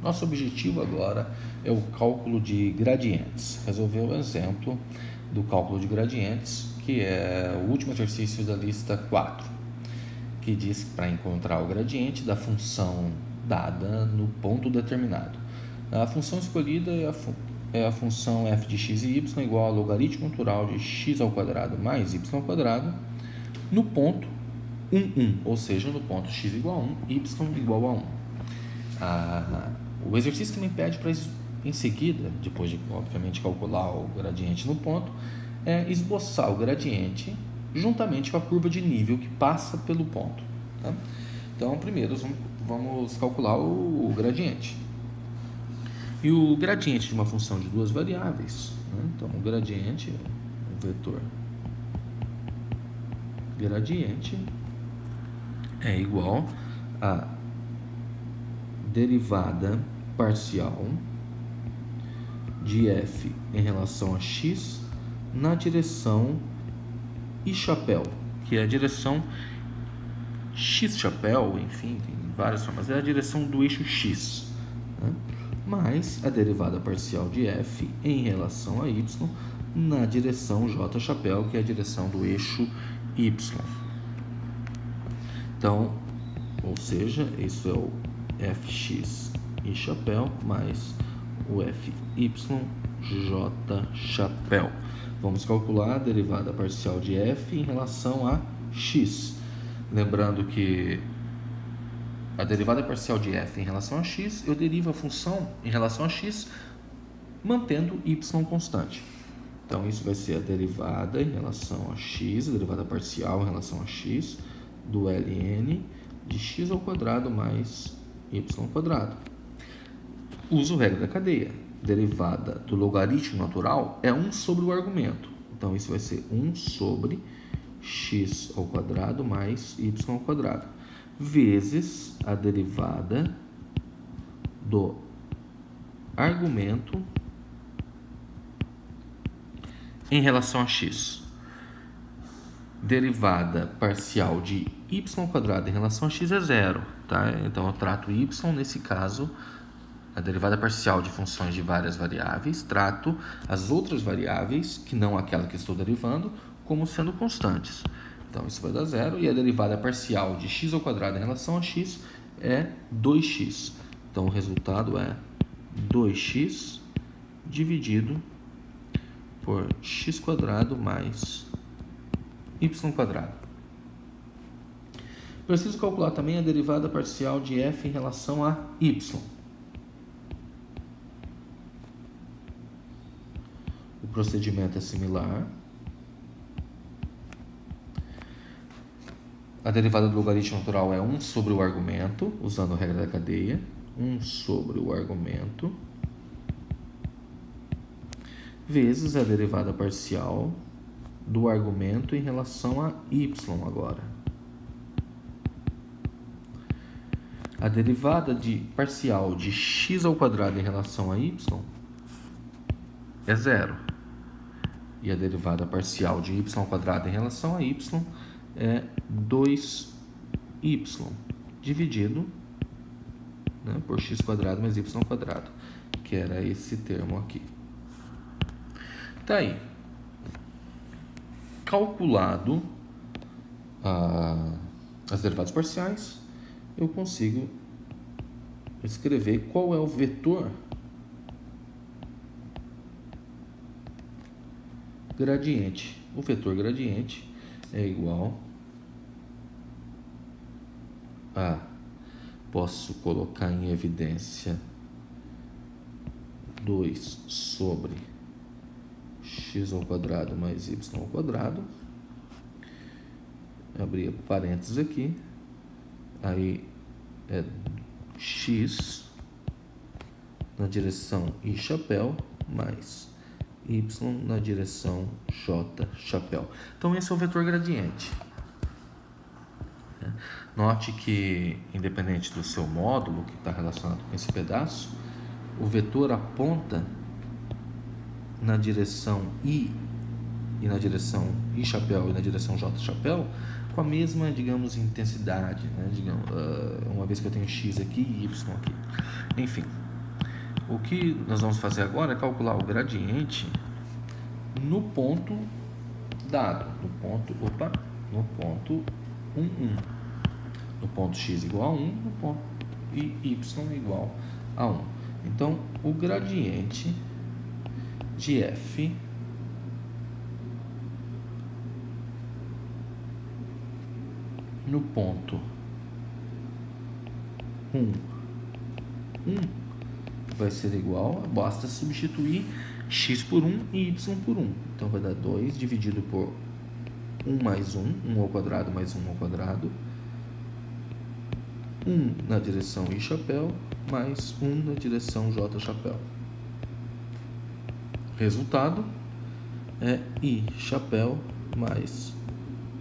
Nosso objetivo agora é o cálculo de gradientes. Resolver o exemplo do cálculo de gradientes, que é o último exercício da lista 4, que diz que para encontrar o gradiente da função dada no ponto determinado. A função escolhida é a função f de x e y igual ao logaritmo natural de x ao quadrado mais y ao quadrado no ponto 1, ou seja, no ponto x igual a 1, y igual a 1. O exercício também pede para, em seguida, depois de, obviamente, calcular o gradiente no ponto, esboçar o gradiente juntamente com a curva de nível que passa pelo ponto. Tá? Então, primeiro vamos calcular o gradiente. E o gradiente de uma função de duas variáveis, né? Então, o gradiente, o vetor gradiente é igual a derivada parcial de f em relação a x na direção i chapéu, que é a direção x chapéu, enfim, tem várias formas, é a direção do eixo x, né? Mais a derivada parcial de f em relação a y na direção j chapéu, que é a direção do eixo y. Então, ou seja, isso é o fx i chapéu mais o fy j chapéu. Vamos calcular a derivada parcial de f em relação a x. Lembrando que a derivada parcial de f em relação a x, eu derivo a função em relação a x, mantendo y constante. Então, isso vai ser a derivada em relação a x, a derivada parcial em relação a x, do ln de x ao quadrado mais y ao quadrado. Uso regra da cadeia. Derivada do logaritmo natural é 1 sobre o argumento. Então, isso vai ser 1 sobre x ao quadrado mais y ao quadrado, vezes a derivada do argumento em relação a x. Derivada parcial de y ao quadrado em relação a x é zero, tá? Então, eu trato y, nesse caso, a derivada parcial de funções de várias variáveis, trato as outras variáveis, que não aquela que estou derivando, como sendo constantes. Então, isso vai dar zero, e a derivada parcial de x ao quadrado em relação a x é 2x. Então, o resultado é 2x dividido por x quadrado mais y quadrado. Preciso calcular também a derivada parcial de f em relação a y. O procedimento é similar. A derivada do logaritmo natural é 1 sobre o argumento, usando a regra da cadeia. 1 sobre o argumento, vezes a derivada parcial do argumento em relação a y agora. A derivada parcial de x ao quadrado em relação a y é zero. E a derivada parcial de y ao quadrado em relação a y é 2y dividido, né, por x quadrado mais y quadrado, que era esse termo aqui. Tá aí. Calculado as derivadas parciais, eu consigo escrever qual é o vetor gradiente. O vetor gradiente é igual a, posso colocar em evidência 2 sobre x ao quadrado mais y ao quadrado, abrir parênteses aqui, aí é x na direção i chapéu mais y na direção j chapéu. Então, esse é o vetor gradiente. Note que, independente do seu módulo que está relacionado com esse pedaço, o vetor aponta na direção i e na direção i chapéu e na direção j chapéu com a mesma, digamos, intensidade, né? Uma vez que eu tenho x aqui e y aqui. Enfim, o que nós vamos fazer agora é calcular o gradiente no ponto dado, no ponto 1, 1, no ponto x igual a 1, no ponto e y igual a 1. Então, o gradiente de f no ponto 1, 1 vai ser igual, basta substituir x por 1 e y por 1. Então, vai dar 2 dividido por 1 mais 1, 1 ao quadrado mais 1 ao quadrado, 1 na direção i chapéu, mais 1 na direção j chapéu. Resultado é i chapéu mais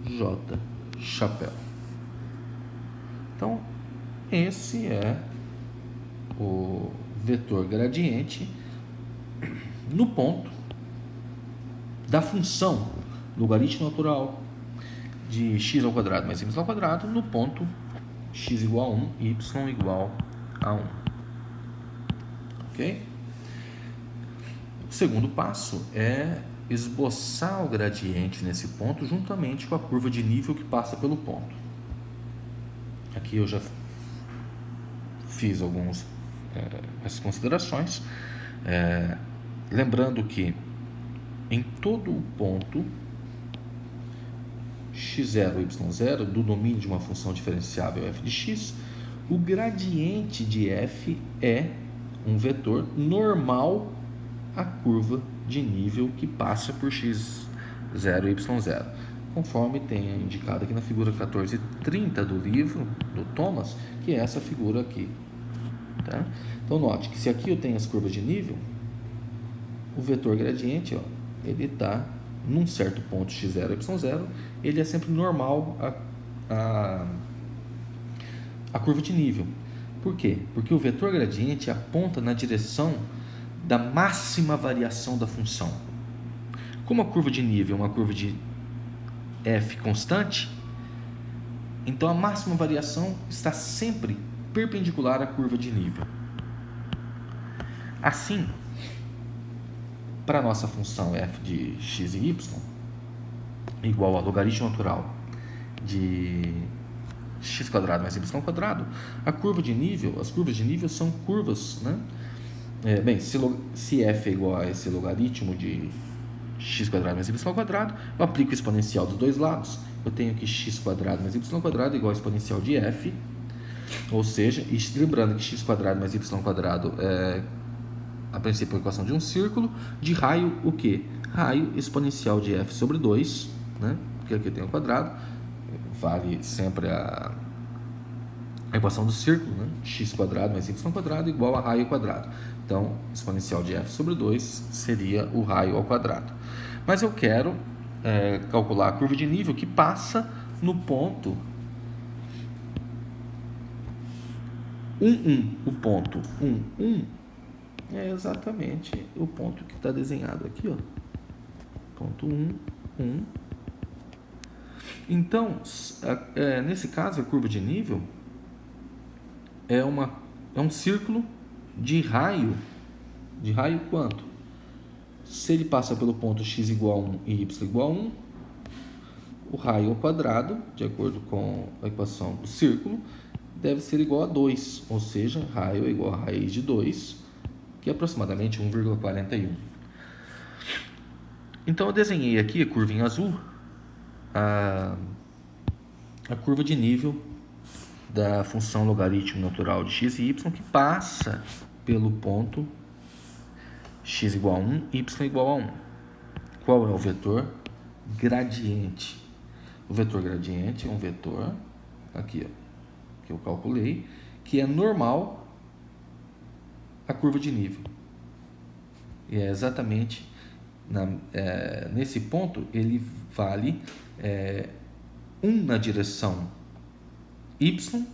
j chapéu. Então, esse é o vetor gradiente no ponto da função logaritmo natural de x ao quadrado mais y ao quadrado no ponto x igual a 1 e y igual a 1. Ok? O segundo passo é esboçar o gradiente nesse ponto juntamente com a curva de nível que passa pelo ponto. Aqui eu já fiz algumas considerações, lembrando que em todo o ponto x0, y0 do domínio de uma função diferenciável f de x, o gradiente de f é um vetor normal à curva de nível que passa por x0 e y0, conforme tem indicado aqui na figura 1430 do livro do Thomas, que é essa figura aqui. Tá? Então note que se aqui eu tenho as curvas de nível, o vetor gradiente, ó, ele está num certo ponto x0 e y0, ele é sempre normal à curva de nível. Por quê? Porque o vetor gradiente aponta na direção da máxima variação da função. Como a curva de nível é uma curva de f constante, então a máxima variação está sempre perpendicular à curva de nível. Assim, para a nossa função f de x e y igual ao logaritmo natural de x² mais y², a curva de nível, as curvas de nível são curvas, né? Se f é igual a esse logaritmo de x² mais y², eu aplico o exponencial dos dois lados. Eu tenho que x² mais y² igual ao exponencial de f, ou seja, lembrando que x² mais y² é a princípio a equação de um círculo, de raio o quê? Raio exponencial de f sobre 2, né? Porque aqui tem um quadrado, vale sempre a equação do círculo, né? x² mais y² igual a raio ao quadrado. Então, exponencial de f sobre 2 seria o raio ao quadrado. Mas eu quero calcular a curva de nível que passa no ponto 1, 1. O ponto 1, 1 é exatamente o ponto que está desenhado aqui, ó. Ponto 1, 1. Então, nesse caso, a curva de nível é um círculo de raio. De raio quanto? Se ele passa pelo ponto x igual a 1 e y igual a 1, o raio ao quadrado, de acordo com a equação do círculo, deve ser igual a 2, ou seja, raio é igual a raiz de 2, que é aproximadamente 1,41. Então eu desenhei aqui a curva em azul, a curva de nível da função logaritmo natural de x e y que passa pelo ponto x igual a 1, y igual a 1. Qual é o vetor gradiente? O vetor gradiente é um vetor, aqui ó, que eu calculei, que é normal à curva de nível. E é exatamente nesse ponto, ele vale 1 na direção y,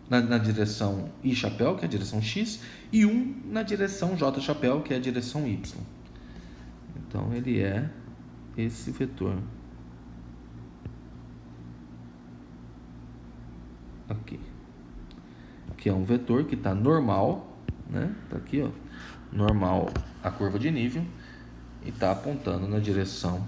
na direção i chapéu, que é a direção x, e 1 na direção j chapéu, que é a direção y. Então, ele é esse vetor aqui, que é um vetor que está normal, né? Tá aqui, ó, normal a curva de nível e está apontando na direção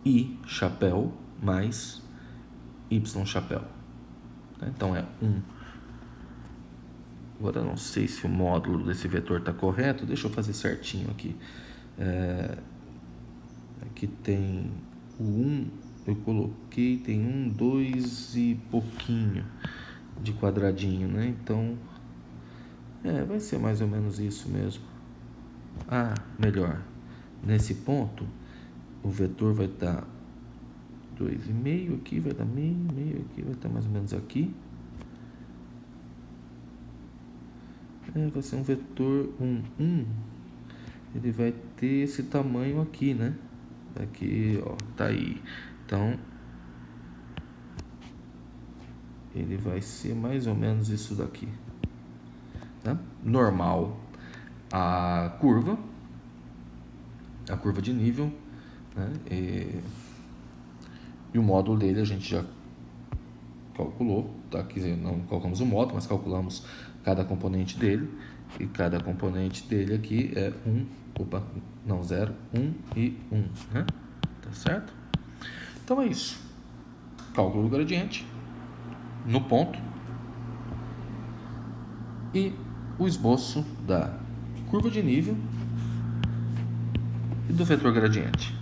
I chapéu mais Y chapéu. Então é 1. Agora eu não sei se o módulo desse vetor está correto. Deixa eu fazer certinho aqui. Aqui tem o 1, eu coloquei, tem 1, 2 e pouquinho de quadradinho, né? Então, vai ser mais ou menos isso mesmo. Melhor. Nesse ponto, o vetor vai estar 2,5 aqui, vai dar meio aqui, vai estar mais ou menos aqui. Vai ser um vetor 1. Ele vai ter esse tamanho aqui, né? Aqui, ó, tá aí. Então, ele vai ser mais ou menos isso daqui, tá? Normal a curva de nível, né? E o módulo dele a gente já calculou, tá? Quer dizer, não calculamos o módulo, mas calculamos cada componente dele. E cada componente dele aqui é 0, 1 e 1, né? Tá certo? Então é isso. Cálculo do gradiente no ponto e o esboço da curva de nível e do vetor gradiente.